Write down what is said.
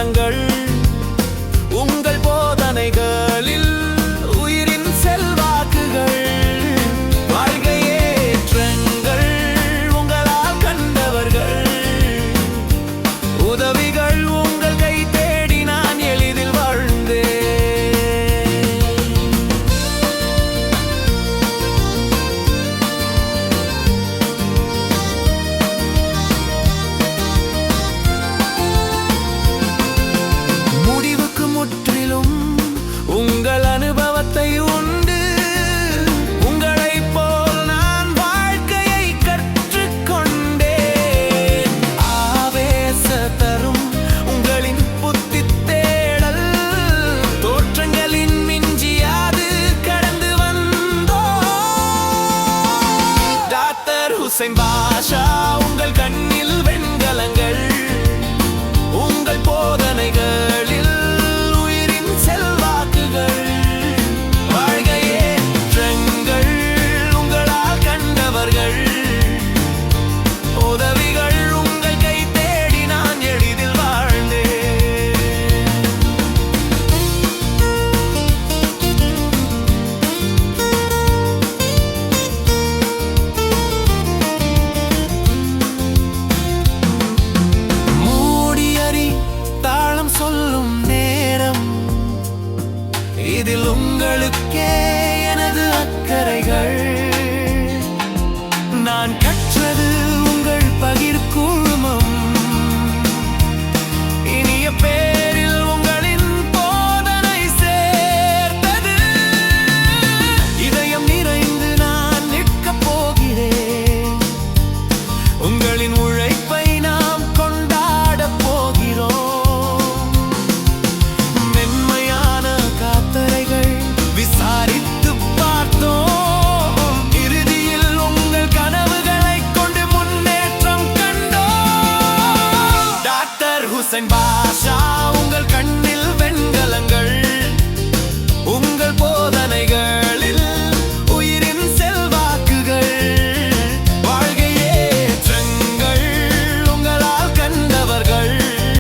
வெண்கலங்கள் உங்கள் போதனைகளில் உயிரின் செல்வாக்குகள் வாழ்க்கையேற்றங்கள் உங்களால் கண்டவர்கள் உதவிகள் உங்கள் கை தேடி நான் எளிதில் வாழ்ந்தேன். முடிவுக்கு முற்றிலும் உங்கள் அனுபவத்தை உண்டு உங்களைப் போல் நான் வாழ்க்கையை கற்றுக்கொண்டேன். ஆவேச தரும் உங்களின் புத்தி தேடல் தோற்றங்களின் மிஞ்சியாது கடந்து வந்தோ. டாக்டர் ஹுசைன் பாஷா உங்கள் கண்ணில் வெண்கலங்கள் உங்கள் போதனைகளில் உயிரின் செல்வாக்குகள் வாழ்க்கையேற்றங்கள் உங்களால் கண்டவர்கள் உதவிகள் உங்கள் கை தேடி நான் எளிதில் வாழ்ந்தேன். மூடியறி தாளம் சொல்லும் நேரம் இதில் உங்களுக்கே எனது அக்கறைகள். நான் கற்றது உங்கள் பகிர் குழுமம் இனிய பேரில் உங்களின் போதனை சேர்த்தது. இதயம் நிறைந்து நான் நிற்கப் போகிறேன் உங்களின் உழைப்பை நாம் கொண்டாடப் போகிறோம். மென்மையான காத்தரைகள் விசாரித்து பார்த்தோம் இறுதியில் உங்கள் கனவுகளைக் கொண்டு முன்னேற்றம் கண்டோம். டாக்டர் ஹுசைன்